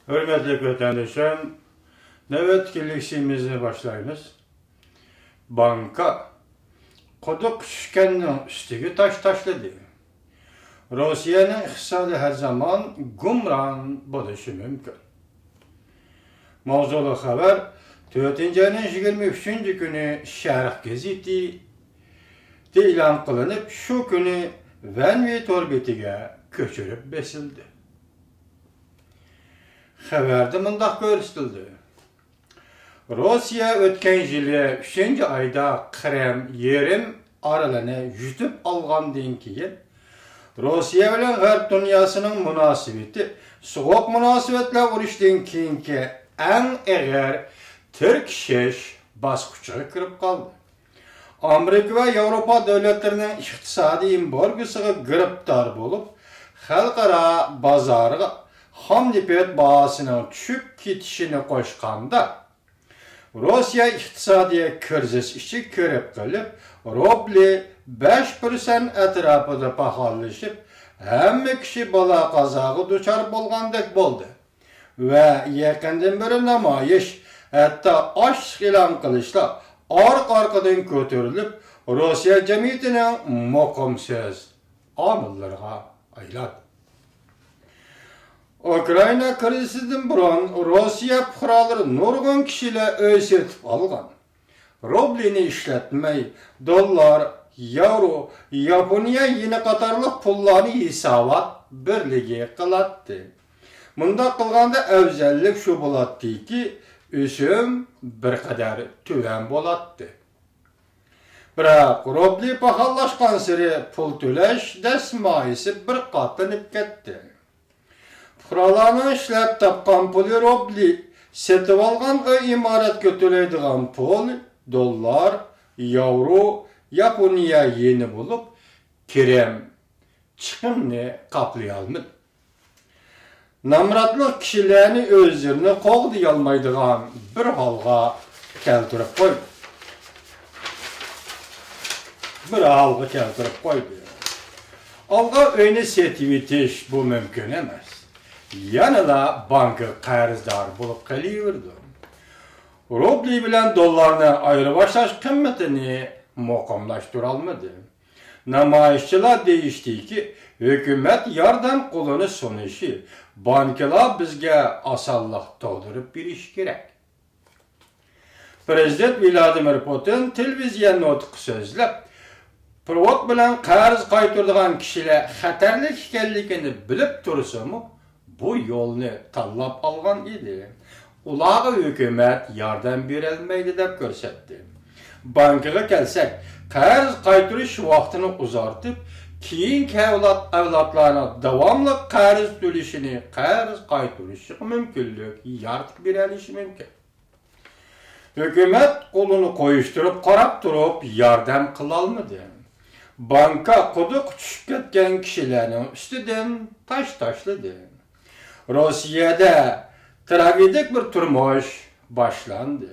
Hürmetli vatandaşlar, nöbetçiliğimizi başlayınız. Banka, koduk şükeninin üstüge taşladı. Rusya'nın iktisadi her zaman gumran buluşu mümkün. Mavzulu haber, 4-23 günü Şerh Geziti ilan kılınıp şu günü Venvi Torbeti'ge köçürüp besildi. Haberde mındaq görüstüldü. Rusya ötken yılı 3. ayda Krem yerim aralığını yüzüp alğandan keyin Rusya bilen G'arb dünyasının münasibeti soğuk münasibetler uruşdan keyinki en eğer Türk-Şeş basqıçıga kirip kaldı. Amerika ve Avrupa devletlerinin iqtisadi embargosuga giriptar bolup, xalqara bazarga ham nefret bahasının düşüp ketişini koşkanda, Rusya iqtisadi kriz işi kirip kılıp, rubli 5% etrafıda pahalılaşıp, hemme kişi bala kazağı duçar bolgandek boldu. Ve yakından beri namayiş, hatta aşk ilan kılışla arkadan kötürülüp, Rusya cemiyetinin mokumsuz amillerine ayladı. Ukrayna krizisinden buran Rusya puhraları nurgun kişiyle öğüsetip algan. Rublini işletmeyi, dolar, euro, Japonya yine katarlık pullarını hisabat birliğe kılattı. Bunda kılganda özellik şu bulattı ki, üsüm bir kadar tüven bulattı. Birak rubli pahallaşkan siri pul tüleş desmayisi bir katlanıp gitti. Puhralarının işlep tapkan puli rubli setip algan imaret götüreydiğen pul, dolar, euro, Japonya yeni bulup kirem çıkımını kaplayalmadı. Namratlık kişilerini özlerini qoğdayalmaydıgan bir halga keltirip koydu. Alga öyni setivitiş bu mümkün emas. Yanıla banka qarzdar bulup qaliverdi. Rubli bilen dollarını ayrı başlaş kıymetini muqamlaştıralmadı. Namayişçiler deyişti ki, hükümet yardım kolunu sunuşu, bankalar bizge asallık doğdurup bir iş gerek. Prezident Vladimir Putin televizyon notuk sözlep, Provod bilen qarz qaytırdıgan kişiler xatarlik ekanligini bilip tursa-mı, bu yolunu tanlap algan idi. Ulağı hükümet yardım berelmeydi dep görsetdi. Bankaga kelsek, qarz qaytırış vaqtini uzartıp, keyinki avlatlarına davamlı qarz төлüşini, qarz qaytırışı mümkünlük yartıp berelishi mümkün. Hükümet kolunu koyuşturup, qarab turup yardım kılalmadı. Banka kuduk düşüp ketken kişilerin üstüden taşladı. Rusya'da tragedik bir turmuş başlandı.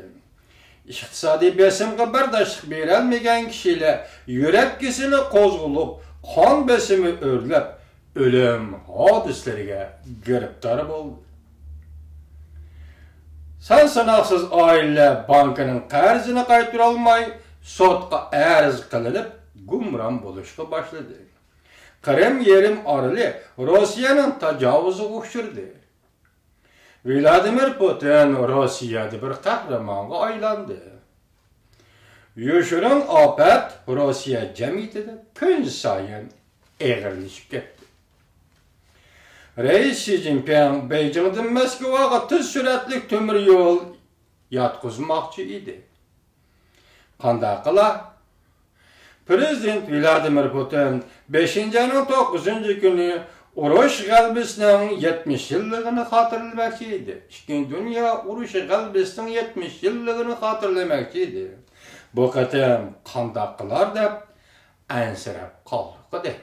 İqtisadi besimge bardaşlık berelmegen kişiler yürekkisini kozgulup, kan besimi örlep, ölüm hadislerine giriptar boldu. Sanaksız aile bankanın qarzını qaytıralmay, sotqa arz kılınıp, gumran buluşqa başladı. Krem yerim arılı Rusya'nın tacavuzı uçurdu. Vladimir Putin Rusya'da bir kahramanğa aylandı. Yuşurun afet Rusya cemiyetinde gün sayın eğirleşip gitti. Reis Xi Jinping Beijing'den Moskova'ya tez süratlik tömür yol yatkızmakçı idi. Qanday qila? Prezident Vladimir Putin 5. ayının 9. günü uruş g'alabasining 70 yılligini hatırlamakçı idi. İkinci Dünya urushi g'alabasining 70 yılligini hatırlamakçı idi. Bu qatam qanday qilar deb ansirab qoldi.